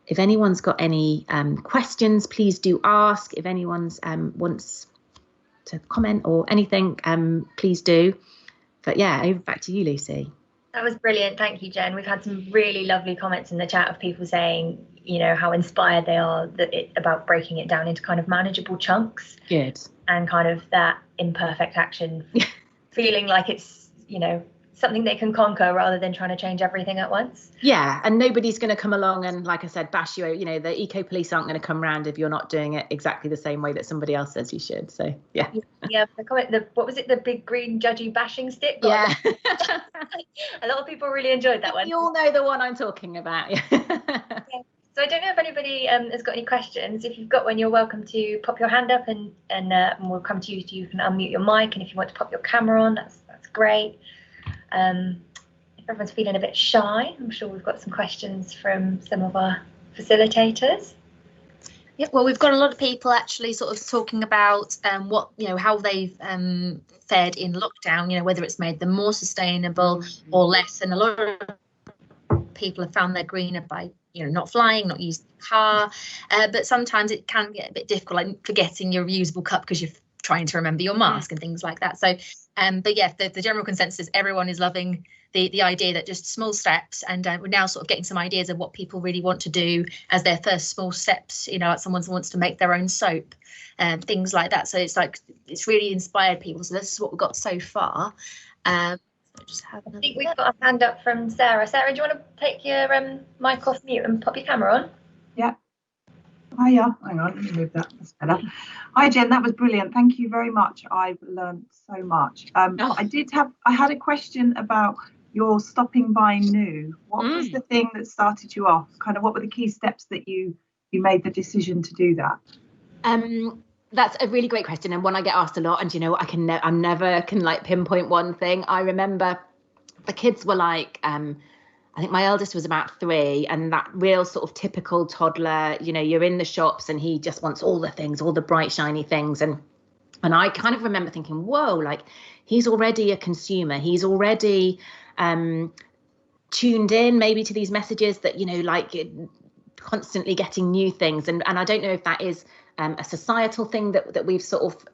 if anyone's got any questions, please do ask. If anyone's wants to comment or anything, please do. But yeah, over back to you, Lucy. That was brilliant. Thank you, Jen. We've had some really lovely comments in the chat of people saying, you know, how inspired they are about breaking it down into kind of manageable chunks. Good. And kind of that imperfect action, feeling like it's, you know, something they can conquer rather than trying to change everything at once. Yeah, and nobody's going to come along and, like I said, bash you. You know, the eco police aren't going to come round if you're not doing it exactly the same way that somebody else says you should. So yeah. Yeah. The comment. What was it? The big green judgy bashing stick. Yeah. A lot of people really enjoyed that one. You all know the one I'm talking about. Yeah. So I don't know if anybody has got any questions. If you've got one, you're welcome to pop your hand up and we'll come to you. So you can unmute your mic, and if you want to pop your camera on, that's great. If everyone's feeling a bit shy, I'm sure we've got some questions from some of our facilitators. Yeah, well, we've got a lot of people actually sort of talking about what, you know, how they've fared in lockdown, you know, whether it's made them more sustainable or less. And a lot of people have found they're greener by, you know, not flying, not using the car. But sometimes it can get a bit difficult, like forgetting your reusable cup because you're trying to remember your mask and things like that. So, but yeah, the general consensus, everyone is loving the idea that just small steps, and we're now sort of getting some ideas of what people really want to do as their first small steps, you know, like someone wants to make their own soap and things like that. So it's like, it's really inspired people. So this is what we've got so far. Just have I think we've got a hand up from Sarah. Sarah, do you want to take your mic off mute and pop your camera on? Yeah. Hiya. Hang on, let me move that. That's better. Hi, Jen. That was brilliant. Thank you very much. I've learned so much. I had a question about your stopping buying new. What was the thing that started you off? Kind of what were the key steps that you made the decision to do that? That's a really great question, and one I get asked a lot. And you know, I never can like pinpoint one thing. I remember the kids were like, I think my eldest was about 3, and that real sort of typical toddler, you know, you're in the shops and he just wants all the things, all the bright, shiny things. And I kind of remember thinking, whoa, like he's already a consumer. He's already tuned in maybe to these messages that, you know, like constantly getting new things. And I don't know if that is a societal thing that we've sort of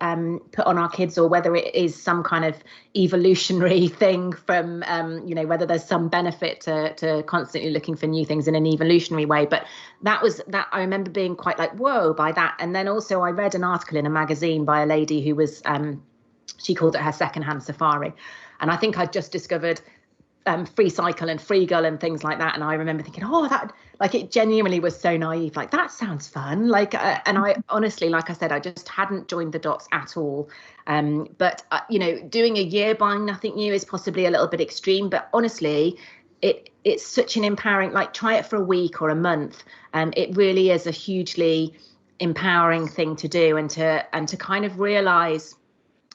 put on our kids, or whether it is some kind of evolutionary thing from, you know, whether there's some benefit to constantly looking for new things in an evolutionary way. But that I remember being quite like, whoa, by that. And then also I read an article in a magazine by a lady who was, she called it her secondhand safari. And I think I'd just discovered Free Cycle and Freegal and things like that, and I remember thinking, oh, that, like, it genuinely was so naive, like that sounds fun, like and I honestly, like I said, I just hadn't joined the dots at all. But you know, doing a year buying nothing new is possibly a little bit extreme, but honestly it's such an empowering, like, try it for a week or a month. It really is a hugely empowering thing to do, and to kind of realize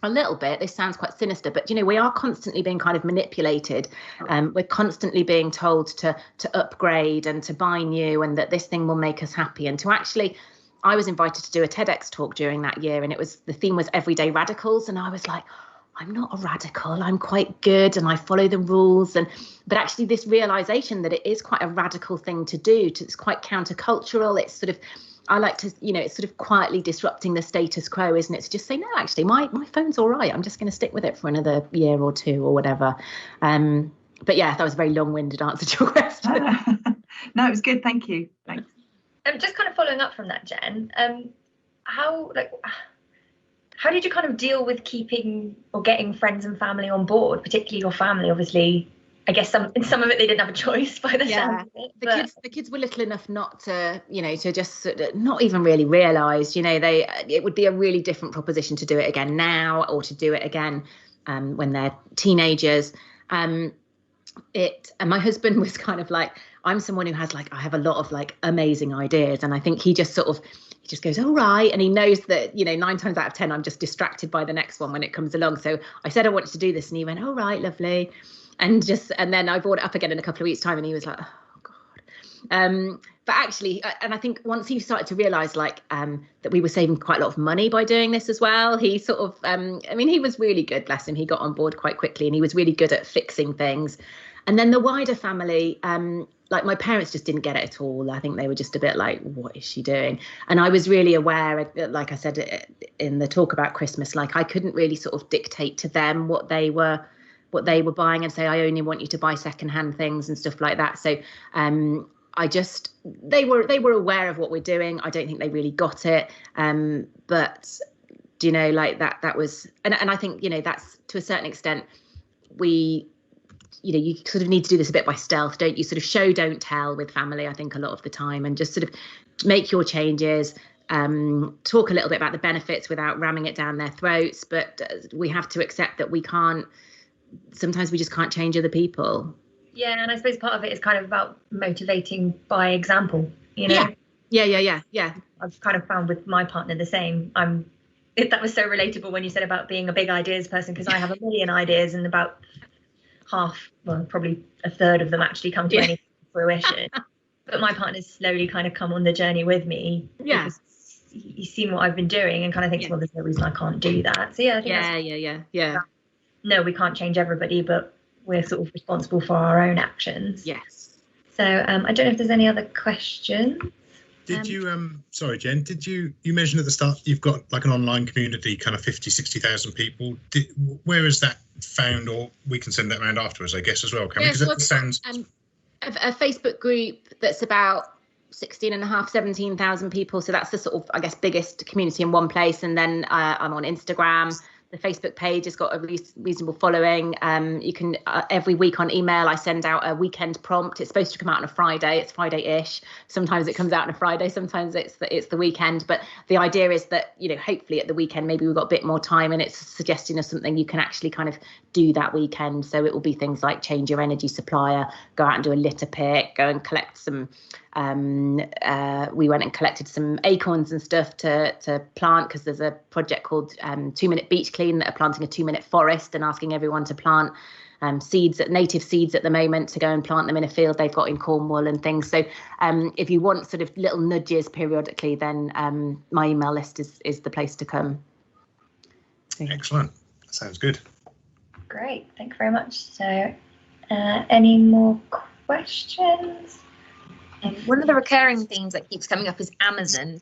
a little bit, this sounds quite sinister, but you know, we are constantly being kind of manipulated. We're constantly being told to upgrade and to buy new, and that this thing will make us happy. And to actually, I was invited to do a TEDx talk during that year, and the theme was everyday radicals. And I was like, I'm not a radical, I'm quite good and I follow the rules. But actually this realization that it is quite a radical thing to do, it's quite countercultural. It's sort of, I like to, you know, it's sort of quietly disrupting the status quo, isn't it? To just say, no, actually, my phone's all right. I'm just going to stick with it for another year or 2 or whatever. But yeah, that was a very long-winded answer to your question. No, it was good. Thank you. Thanks. Just kind of following up from that, Jen, how did you kind of deal with keeping or getting friends and family on board, particularly your family? Obviously, I guess some of it they didn't have a choice by the sound of it. The kids were little enough not to, you know, to just sort of not even really realise, you know, it would be a really different proposition to do it again now, or to do it again when they're teenagers. And my husband was kind of like, I'm someone who has, like, I have a lot of like amazing ideas, and I think he just goes, all right, and he knows that, you know, 9 times out of 10 I'm just distracted by the next one when it comes along. So I said I wanted to do this, and he went, all right, lovely. And then I brought it up again in a couple of weeks' time, and he was like, oh God. But actually, and I think once he started to realise, like, that we were saving quite a lot of money by doing this as well, he sort of, I mean, he was really good, bless him. He got on board quite quickly, and he was really good at fixing things. And then the wider family, like my parents just didn't get it at all. I think they were just a bit like, what is she doing? And I was really aware, like I said in the talk about Christmas, like I couldn't really sort of dictate to them what they were buying and say, I only want you to buy secondhand things and stuff like that. So they were aware of what we're doing. I don't think they really got it. But do you know, like that was, and I think, you know, that's to a certain extent, you sort of need to do this a bit by stealth, don't you? Sort of show, don't tell with family, I think, a lot of the time, and just sort of make your changes, talk a little bit about the benefits without ramming it down their throats. But we have to accept that sometimes we just can't change other people. Yeah, and I suppose part of it is kind of about motivating by example, you know? Yeah. I've kind of found with my partner the same. That was so relatable when you said about being a big ideas person, because I have a million ideas and about probably a third of them actually come to any fruition. But my partner's slowly kind of come on the journey with me. Yeah. Because he's seen what I've been doing and kind of thinks, well, there's no reason I can't do that. So yeah, I think yeah. No, we can't change everybody, but we're sort of responsible for our own actions. Yes. So I don't know if there's any other questions. Did you, sorry, Jen, you mentioned at the start you've got like an online community, kind of 50,000-60,000 people. Where is that found? Or we can send that around afterwards, I guess, as well, can we? Because it sounds... a Facebook group that's about 17,000 people. So that's the sort of, I guess, biggest community in one place. And then I'm on Instagram. The Facebook page has got a reasonable following. You can every week on email, I send out a weekend prompt. It's supposed to come out on a Friday. It's Friday-ish. Sometimes it comes out on a Friday. Sometimes it's the weekend. But the idea is that, you know, hopefully at the weekend, maybe we've got a bit more time and it's a suggestion of something you can actually kind of do that weekend. So it will be things like change your energy supplier, go out and do a litter pick, go and collect some. We went and collected some acorns and stuff to plant, because there's a project called 2 Minute Beach Clean that are planting a 2-minute forest and asking everyone to plant native seeds at the moment, to go and plant them in a field they've got in Cornwall and things. So if you want sort of little nudges periodically, then my email list is the place to come. Excellent. That sounds good. Great. Thank you very much. So any more questions? One of the recurring themes that keeps coming up is Amazon.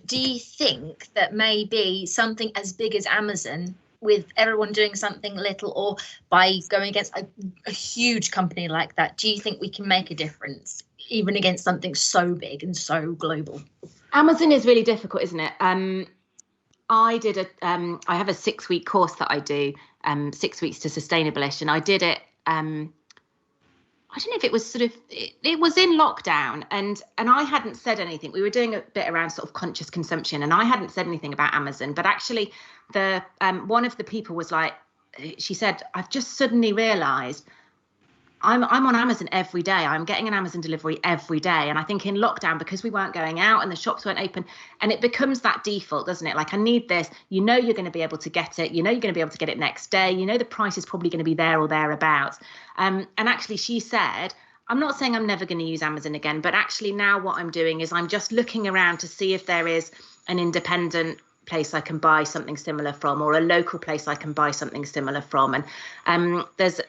Do you think that maybe something as big as Amazon, with everyone doing something little, or by going against a huge company like that, do you think we can make a difference, even against something so big and so global? Amazon is really difficult, isn't it? I have a 6-week course that I do, 6 weeks to Sustainable-ish, and I did it. I don't know if it was it was in lockdown, and I hadn't said anything. We were doing a bit around sort of conscious consumption, and I hadn't said anything about Amazon. But actually, the one of the people was like, she said, I've just suddenly realised I'm on Amazon every day. I'm getting an Amazon delivery every day. And I think in lockdown, because we weren't going out and the shops weren't open, and it becomes that default, doesn't it? Like, I need this. You know, you're going to be able to get it. You know, you're going to be able to get it next day. You know, the price is probably going to be there or thereabouts. And actually, she said, I'm not saying I'm never going to use Amazon again, but actually now what I'm doing is I'm just looking around to see if there is an independent place I can buy something similar from, or a local place I can buy something similar from. And there's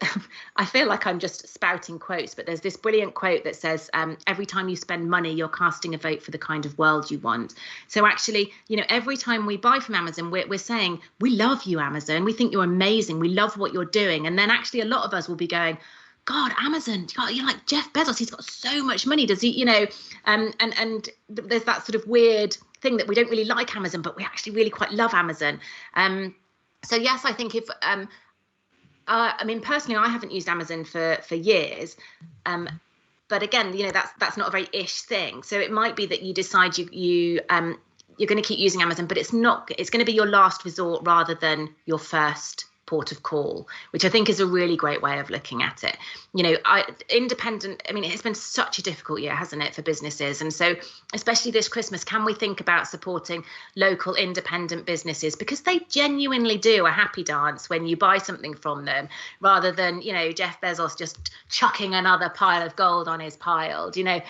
I feel like I'm just spouting quotes, but there's this brilliant quote that says, every time you spend money, you're casting a vote for the kind of world you want. So actually, you know, every time we buy from Amazon, we're saying, we love you, Amazon. We think you're amazing. We love what you're doing. And then actually a lot of us will be going, God, Amazon, you're like Jeff Bezos. He's got so much money. Does he, you know, and there's that sort of weird thing that we don't really like Amazon, but we actually really quite love Amazon. So yes, I think if I mean, personally, I haven't used Amazon for years, but again, you know, that's not a very ish thing. So it might be that you decide you're going to keep using Amazon, but it's going to be your last resort rather than your first port of call, which I think is a really great way of looking at it. You know, I mean, it's been such a difficult year, hasn't it, for businesses? And so especially this Christmas, can we think about supporting local independent businesses, because they genuinely do a happy dance when you buy something from them, rather than, you know, Jeff Bezos just chucking another pile of gold on his pile, you know.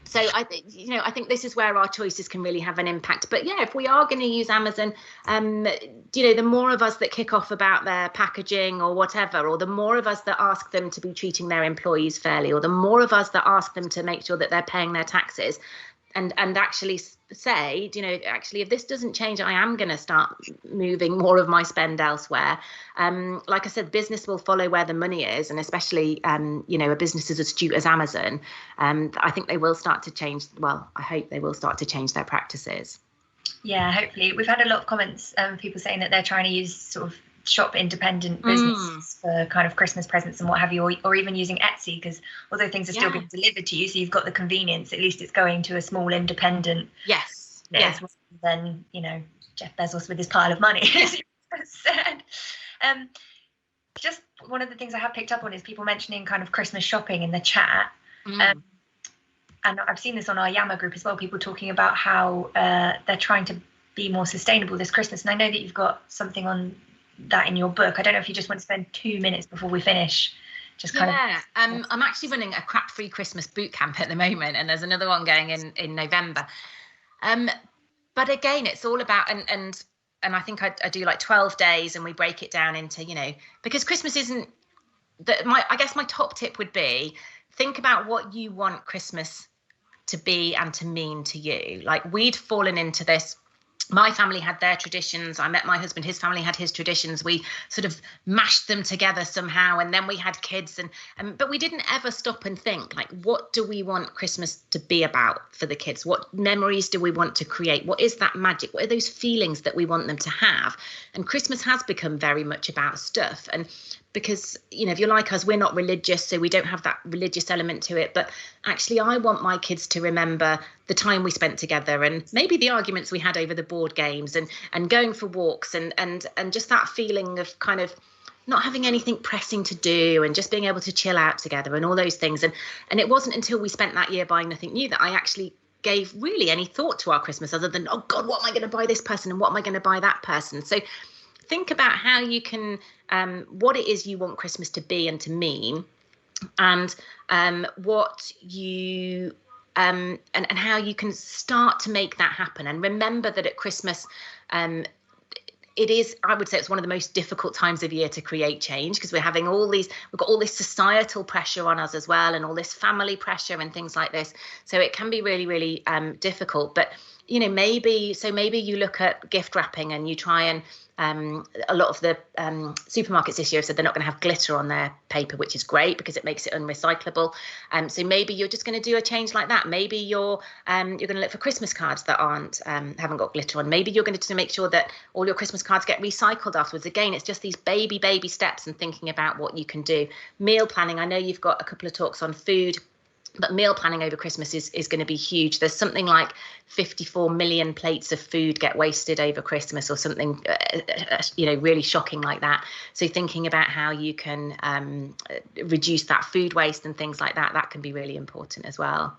So I think this is where our choices can really have an impact. But yeah, if we are going to use Amazon, the more of us that kick off about their packaging or whatever, or the more of us that ask them to be treating their employees fairly, or the more of us that ask them to make sure that they're paying their taxes, and actually say, actually, if this doesn't change, I am going to start moving more of my spend elsewhere. Like I said, business will follow where the money is, and especially, a business as astute as Amazon. I think they will start to change. Well, I hope they will start to change their practices. Yeah, hopefully. We've had a lot of comments, people saying that they're trying to use sort of shop independent businesses for kind of Christmas presents and what have you, or even using Etsy, because although things are still being delivered to you, so you've got the convenience, at least it's going to a small independent. Yes. Then Jeff Bezos with his pile of money, as you said. Just one of the things I have picked up on is people mentioning kind of Christmas shopping in the chat. And I've seen this on our Yammer group as well, people talking about how they're trying to be more sustainable this Christmas. And I know that you've got something on that in your book. I don't know if you just want to spend 2 minutes before we finish. I'm actually running a crap-free Christmas boot camp at the moment, and there's another one going in November. But again, it's all about, and I think I do like 12 days, and we break it down into, because Christmas isn't I guess my top tip would be, think about what you want Christmas to be and to mean to you. Like, we'd fallen into this. My family had their traditions. I met my husband, his family had his traditions. We sort of mashed them together somehow, and then we had kids, but we didn't ever stop and think, like, what do we want Christmas to be about for the kids? What memories do we want to create? What is that magic? What are those feelings that we want them to have? And Christmas has become very much about stuff. And because, if you're like us, we're not religious, so we don't have that religious element to it. But actually, I want my kids to remember the time we spent together, and maybe the arguments we had over the board games, and going for walks, and just that feeling of kind of not having anything pressing to do, and just being able to chill out together, and all those things. And it wasn't until we spent that year buying nothing new that I actually gave really any thought to our Christmas, other than, oh God, what am I going to buy this person, and what am I going to buy that person? So think about how you can, what it is you want Christmas to be and to mean, and what you, and how you can start to make that happen. And remember that at Christmas, it is, I would say, it's one of the most difficult times of year to create change, because we've got all this societal pressure on us as well, and all this family pressure and things like this. So it can be really, really difficult. But maybe you look at gift wrapping, and you try and, a lot of the supermarkets this year have said they're not going to have glitter on their paper, which is great because it makes it unrecyclable. So maybe you're just going to do a change like that. Maybe you're going to look for Christmas cards that haven't got glitter on. Maybe you're going to make sure that all your Christmas cards get recycled afterwards. Again, it's just these baby steps, and thinking about what you can do. Meal planning. I know you've got a couple of talks on food, but meal planning over Christmas is going to be huge. There's something like 54 million plates of food get wasted over Christmas, or something, really shocking like that. So thinking about how you can reduce that food waste and things like that can be really important as well.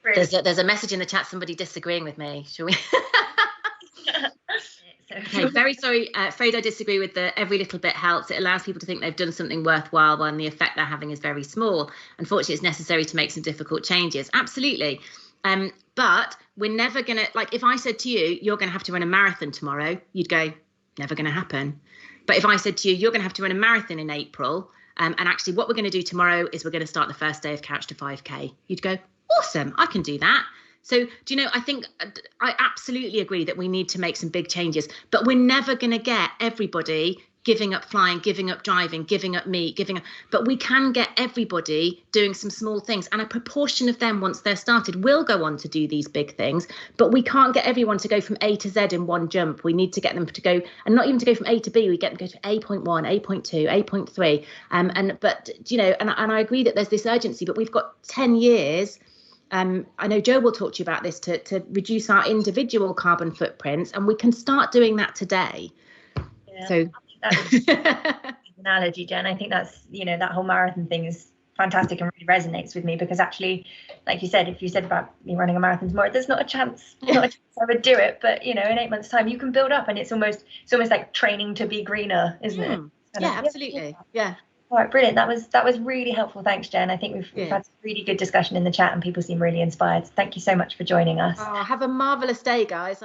There's a message in the chat, somebody disagreeing with me. Shall we? Okay, very sorry. Afraid I disagree with the every little bit helps. It allows people to think they've done something worthwhile when the effect they're having is very small. Unfortunately, it's necessary to make some difficult changes. Absolutely. But we're never going to, like, if I said to you, you're going to have to run a marathon tomorrow, you'd go, never going to happen. But if I said to you, you're going to have to run a marathon in April, and actually what we're going to do tomorrow is we're going to start the first day of Couch to 5K, you'd go, awesome, I can do that. So, I think I absolutely agree that we need to make some big changes, but we're never going to get everybody giving up flying, giving up driving, giving up meat, but we can get everybody doing some small things. And a proportion of them, once they're started, will go on to do these big things, but we can't get everyone to go from A to Z in one jump. We need to get them to go, and not even to go from A to B, we get them to go to A.1, A.2, A.3. And I agree that there's this urgency, but we've got 10 years. I know Joe will talk to you about this, to reduce our individual carbon footprints, and we can start doing that today. Yeah, so that's an analogy, Jen. I think that's, that whole marathon thing is fantastic and really resonates with me, because actually, like you said, if you said about me running a marathon tomorrow, there's not a chance I would do it. But in 8 months' time, you can build up, and it's almost like training to be greener, isn't it? Yeah, absolutely. Yeah. All right, brilliant. That was really helpful. Thanks, Jen. I think we've had a really good discussion in the chat and people seem really inspired. Thank you so much for joining us. Oh, have a marvellous day, guys.